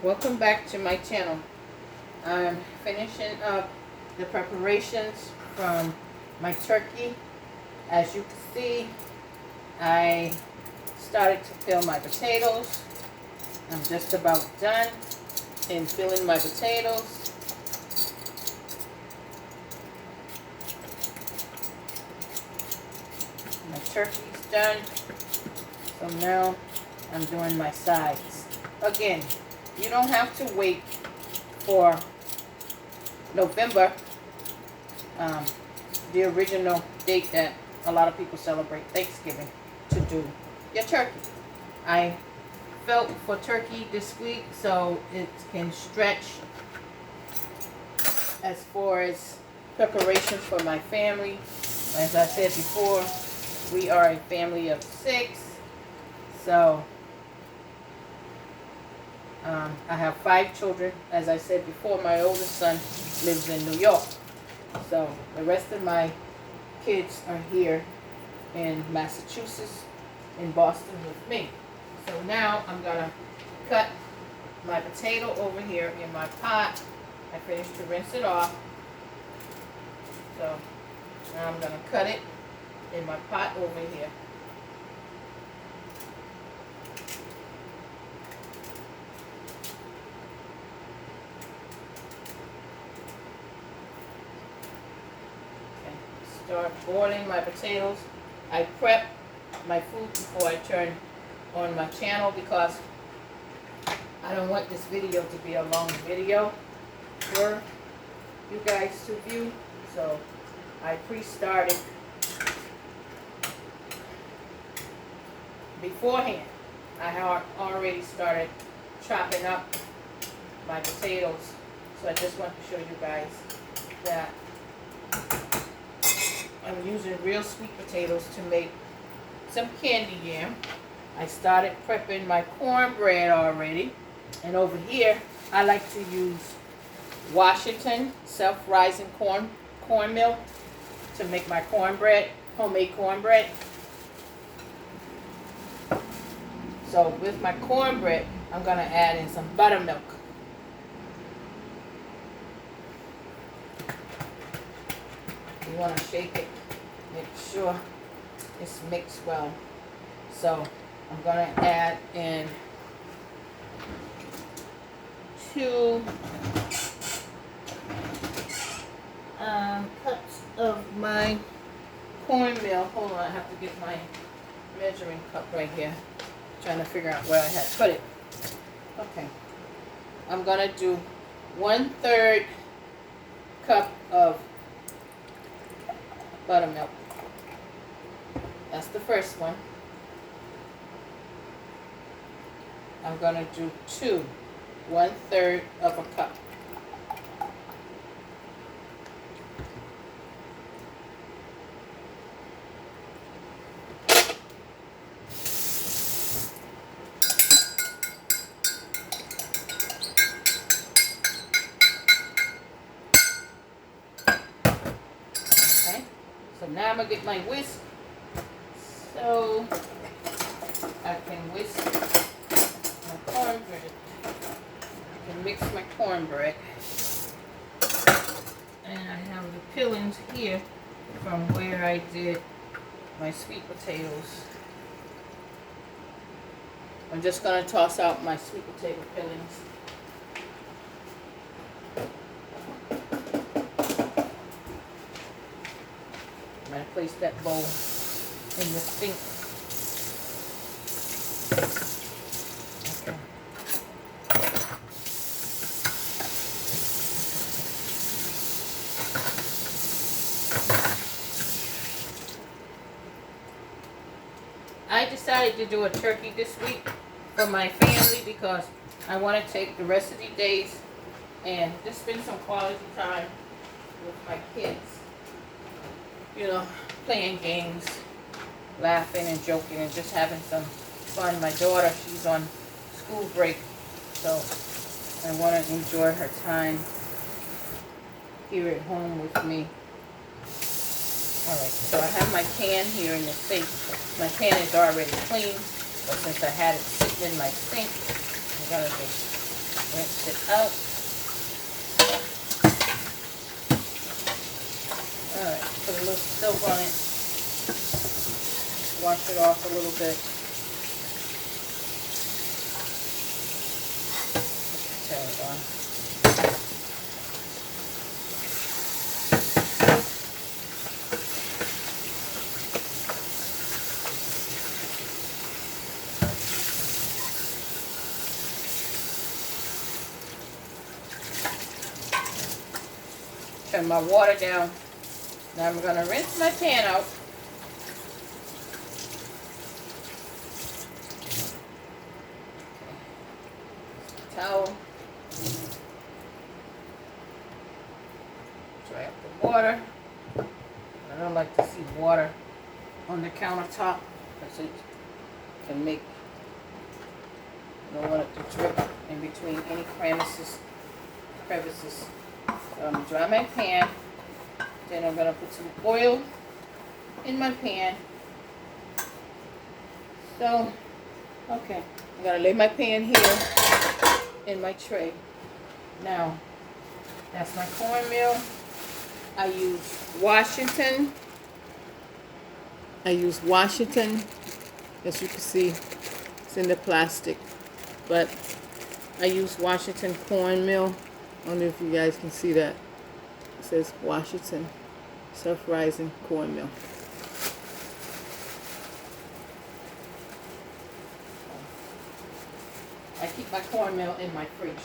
Welcome back to my channel. I'm finishing up the preparations from my turkey. As you can see, I started to peel my potatoes. I'm just about done in peeling my potatoes. My turkey's done. So now I'm doing my sides. Again, you don't have to wait for November, the original date that a lot of people celebrate Thanksgiving, to do your turkey. I felt for turkey this week so it can stretch as far as preparation for my family. As I said before, we are a family of 6, so I have 5 children. As I said before, my oldest son lives in New York. So the rest of my kids are here in Massachusetts, in Boston with me. So now I'm going to cut my potato over here in my pot. I finished to rinse it off. So now I'm going to cut it in my pot over here. Start boiling my potatoes. I prep my food before I turn on my channel because I don't want this video to be a long video for you guys to view. So I pre-started beforehand. I had already started chopping up my potatoes. So I just want to show you guys that I'm using real sweet potatoes to make some candy yam. I started prepping my cornbread already. And over here, I like to use Washington self-rising corn milk to make my cornbread, homemade cornbread. So with my cornbread, I'm going to add in some buttermilk. You want to shake it, make sure it's mixed well. So I'm going to add in 2 cups of my cornmeal. Hold on, I have to get my measuring cup right here. Trying to figure out where I had put it. Okay. I'm going to do 1/3 cup of buttermilk. That's the first one. I'm going to do 2, 1/3 of a cup. Okay, so now I'm going to get my whisk so I can whisk my cornbread. I can mix my cornbread. And I have the peelings here from where I did my sweet potatoes. I'm just going to toss out my sweet potato peelings. I'm going to place that bowl in the sink. Okay. I decided to do a turkey this week for my family because I want to take the rest of the days and just spend some quality time with my kids. You know, playing games, laughing and joking and just having some fun. My daughter, she's on school break, so I want to enjoy her time here at home with me. Alright, so I have my pan here in the sink. My pan is already clean, but since I had it sitting in my sink, I'm going to just Rinse it out. Alright, put a little soap on it. Wash it off a little bit. Turn it on. Turn my water down. Now I'm going to rinse my pan out. Towel. Dry up the water. I don't like to see water on the countertop because it can make, I don't want it to drip in between any crevices. So I'm going to dry my pan. Then I'm going to put some oil in my pan. So, okay. I'm going to lay my pan here in my tray. Now, that's my cornmeal. I use Washington. As you can see, it's in the plastic. But I use Washington cornmeal. I don't know if you guys can see that. It says Washington self-rising cornmeal. I keep my cornmeal in my fridge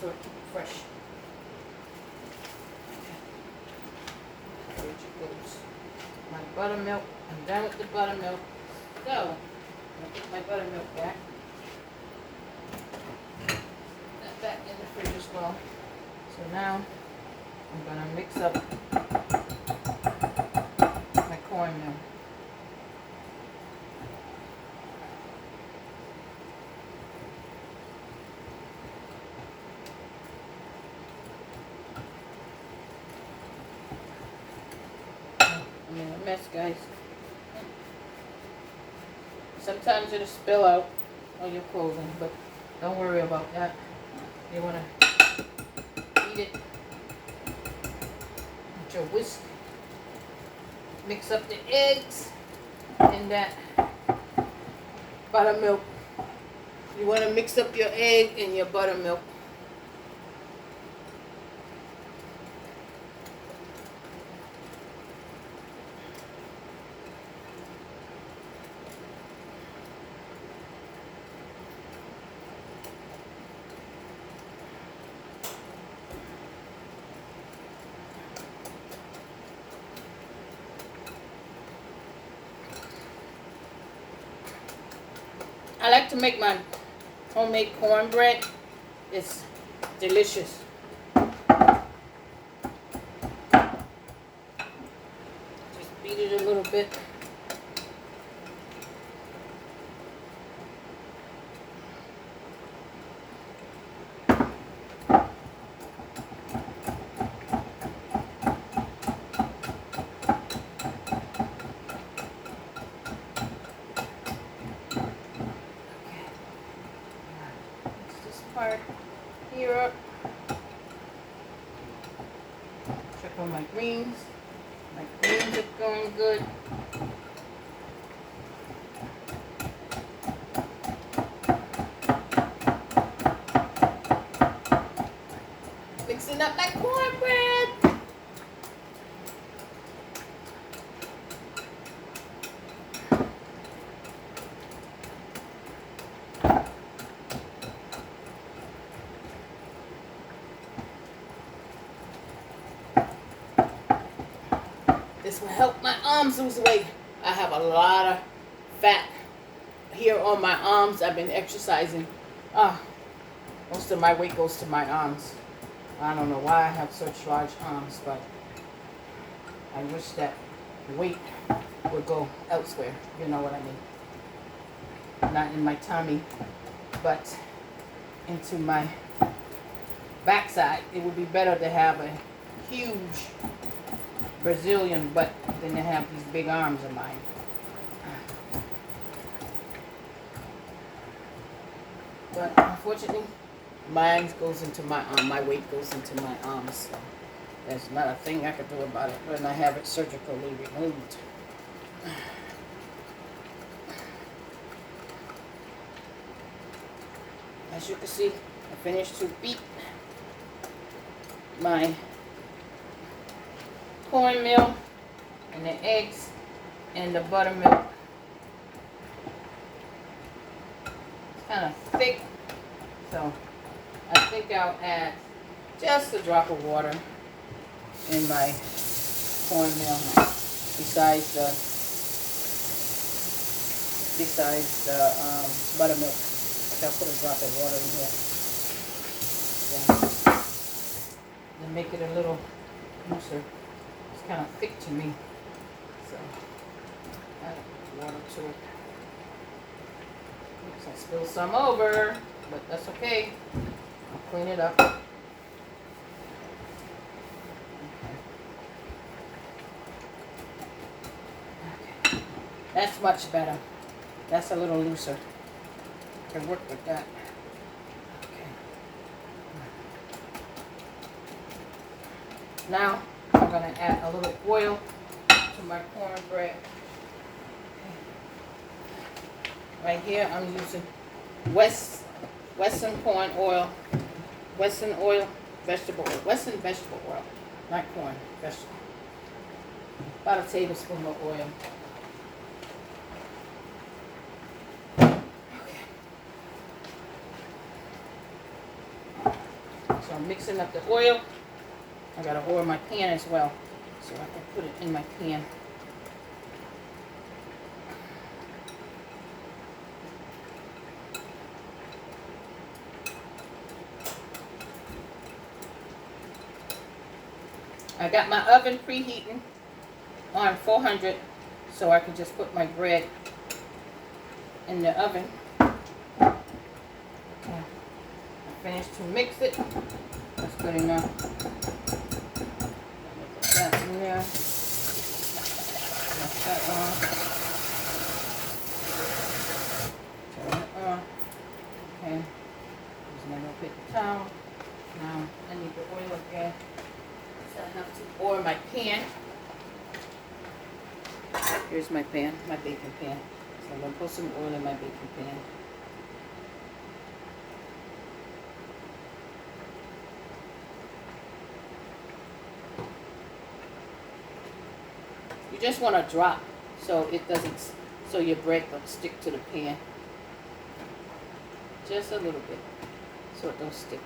so it keeps it fresh. Fridge it goes. My buttermilk. I'm done with the buttermilk. So, I'm going to put my buttermilk back. That back in the fridge as well. So now, I'm going to mix up my cornmeal. I'm in a mess, guys. Sometimes it'll spill out on your clothing, but don't worry about that. You want to beat it with your whisk. Mix up the eggs and that buttermilk. You want to mix up your egg and your buttermilk. I like to make my homemade cornbread. It's delicious. Just beat it a little bit. Part here up. Check on my greens. My greens are going good. Mixing up my cornbread. This will help my arms lose weight. I have a lot of fat here on my arms. I've been exercising. Most of my weight goes to my arms. I don't know why I have such large arms, but I wish that weight would go elsewhere. You know what I mean? Not in my tummy, but into my backside. It would be better to have a huge Brazilian butt than to have these big arms of mine. But unfortunately, Mine goes into my arm. My weight goes into my arms. So there's not a thing I could do about it when I have it surgically removed. As you can see, I finished to beat my cornmeal and the eggs and the buttermilk. It's kind of thick, so I think I'll add just a drop of water in my cornmeal besides the buttermilk. I'll put a drop of water in here. Yeah. And make it a little looser. It's kind of thick to me, so add water to it. Oops, I spilled some over, but that's okay. I'll clean it up. Okay. That's much better. That's a little looser. I can work with that. Okay. Now I'm going to add a little oil to my cornbread. Right here I'm using Western corn oil, Western vegetable oil, not corn, vegetable. About a tablespoon of oil. So I'm mixing up the oil. I gotta oil my pan as well, so I can put it in my pan. I got my oven preheating on 400, so I can just put my bread in the oven. Okay. I finished to mix it. That's good enough. Put that in there. Press that on. Turn it on. Okay. Using a little paper towel. Now I need the oil again. So I have to oil my pan. Here's my pan, my baking pan. So I'm going to put some oil in my baking pan. You just want to drop so it doesn't, so your bread don't stick to the pan. Just a little bit, so it don't stick.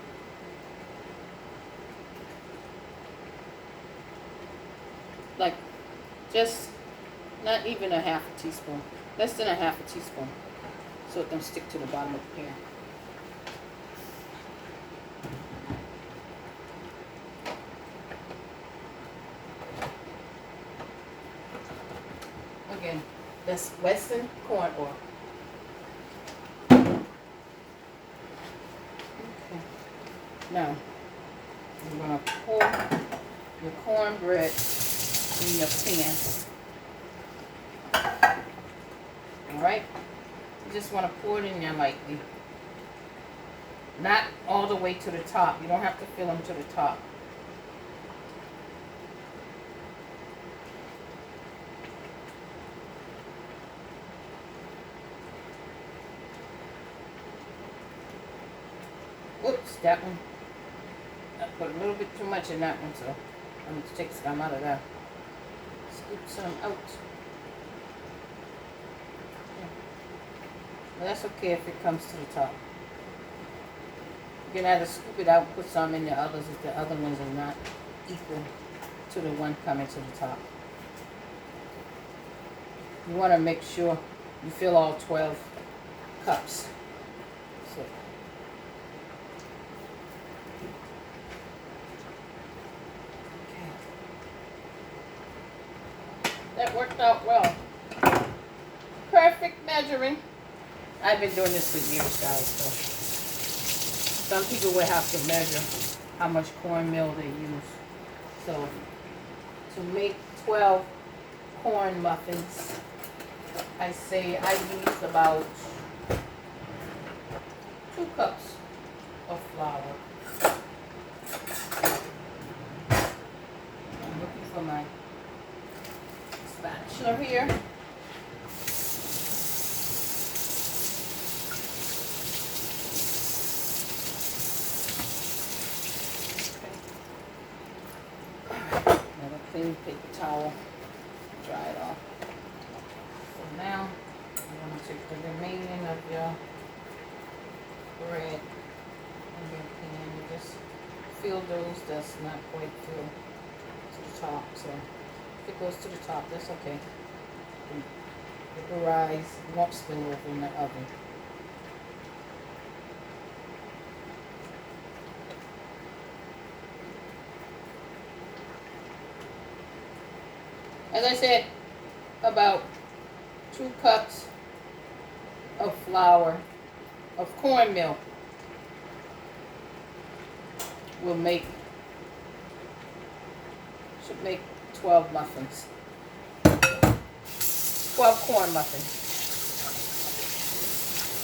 Like, just not even a half a teaspoon, less than a half a teaspoon, so it don't stick to the bottom of the pan. Again, that's Western corn oil. Okay. Now, I'm going to pour your cornbread in your pan. Alright? You just want to pour it in there lightly. Not all the way to the top. You don't have to fill them to the top. Oops, that one. I put a little bit too much in that one, so I'm going to take some out of that. Scoop some out. But that's okay if it comes to the top. You can either scoop it out and put some in the others if the other ones are not equal to the one coming to the top. You want to make sure you fill all 12 cups. So, that worked out well. Perfect measuring. I've been doing this for years, guys, so some people will have to measure how much cornmeal they use. So to make 12 corn muffins, I say I use about 2 cups of flour. I'm looking for my spatula here. Another clean paper towel, dry it off. So now I'm going to take the remaining of your bread and your pan and just fill those that's not quite filled to the top. So if it goes to the top, that's okay. The rise won't spill over in the oven. As I said, about 2 cups of flour, of cornmeal, will should make 12 muffins. 12 corn muffins.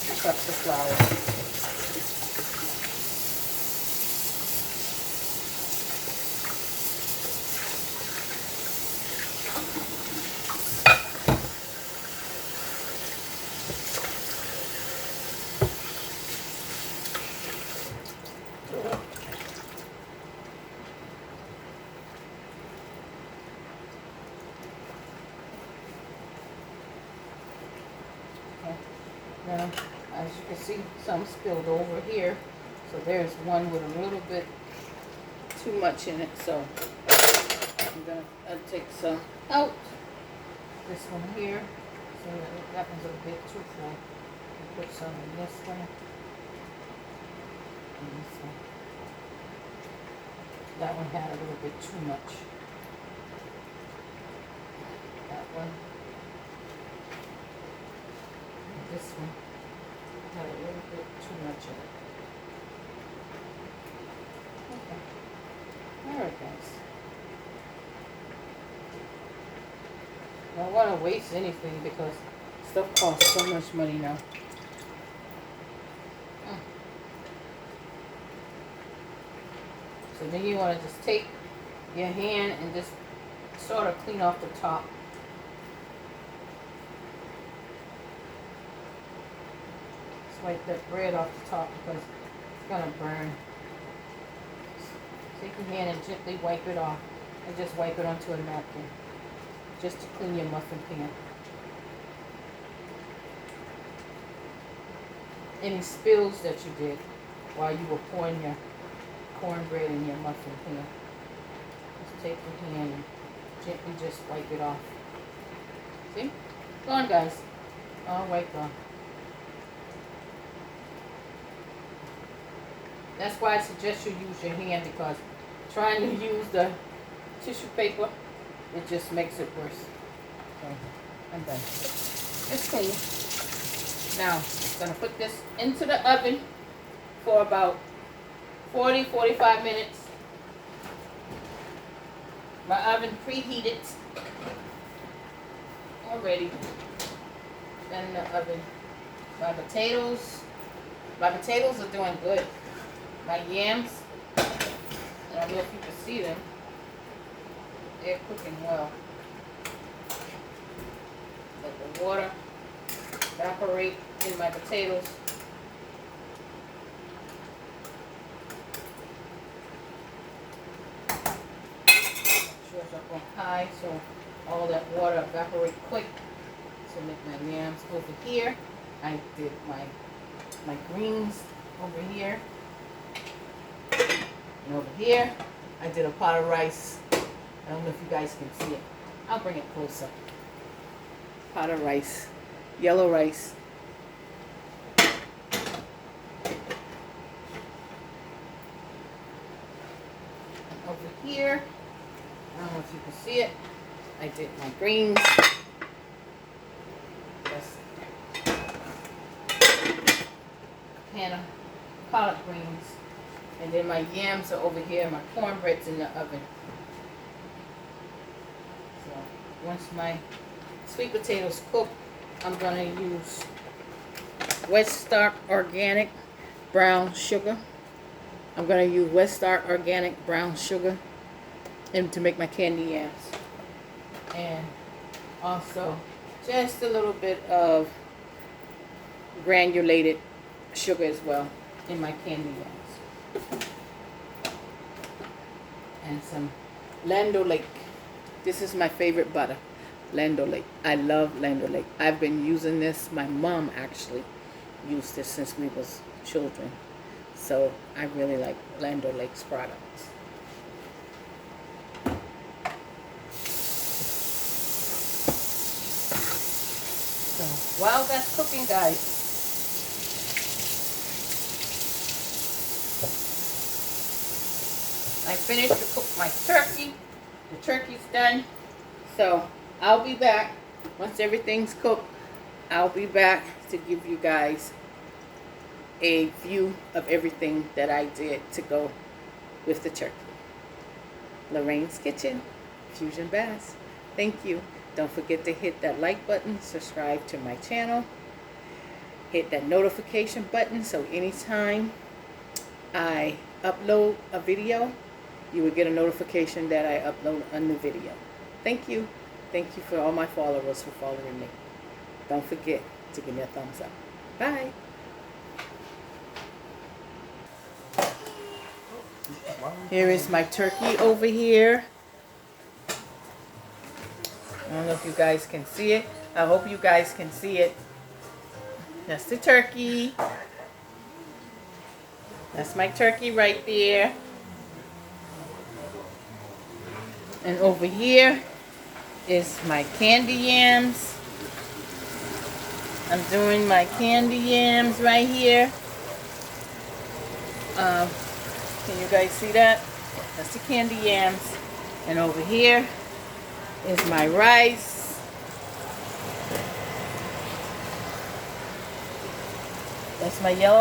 2 cups of flour. Now, as you can see, some spilled over here. So there's one with a little bit too much in it. So I'm going to take some out. This one here. So that one's a bit too full. I'll put some in this one. And this one. That one had a little bit too much. That one. This one had a little bit too much in it. Okay. Alright, guys. I don't want to waste anything because stuff costs so much money now. So then you want to just take your hand and just sort of clean off the top. Wipe that bread off the top because it's going to burn. Take your hand and gently wipe it off and just wipe it onto a napkin just to clean your muffin pan. Any spills that you did while you were pouring your cornbread in your muffin pan, just take your hand and gently just wipe it off. See? Go on, guys. All wiped off. That's why I suggest you use your hand, because trying to use the tissue paper, it just makes it worse. Okay, I'm done. It's clean. Now, I'm going to put this into the oven for about 40-45 minutes. My oven preheated already. Then in the oven. My potatoes are doing good. My yams, I don't know if you can see them, they're cooking well. Let the water evaporate in my potatoes. Sure it's up on high so all that water evaporate quick. So make my yams over here. I did my greens over here. And over here, I did a pot of rice. I don't know if you guys can see it. I'll bring it closer. Pot of rice. Yellow rice. And over here, I don't know if you can see it, I did my greens. Just a pan of collard greens. And then my yams are over here, my cornbread's in the oven. So once my sweet potatoes cook, I'm going to use West Stark Organic brown sugar. I'm going to use Westar organic brown sugar and to make my candy yams. And also just a little bit of granulated sugar as well in my candy yams. And some Land O'Lake. This is my favorite butter, Land O'Lake. I love Land O'Lake. I've been using this. My mom actually used this since we was children. So I really like Land O'Lake's products. So while that's cooking, guys, I finished to cook my turkey. The turkey's done. So I'll be back once everything's cooked. I'll be back to give you guys a view of everything that I did to go with the turkey. Lorraine's Kitchen, Fusion Bass. Thank you. Don't forget to hit that like button, subscribe to my channel, hit that notification button so anytime I upload a video, you will get a notification that I upload a new video. Thank you. Thank you for all my followers for following me. Don't forget to give me a thumbs up. Bye. Here is my turkey over here. I don't know if you guys can see it. I hope you guys can see it. That's the turkey. That's my turkey right there. And over here is my candy yams. I'm doing my candy yams right here. Can you guys see that? That's the candy yams. And over here is my rice. That's my yellow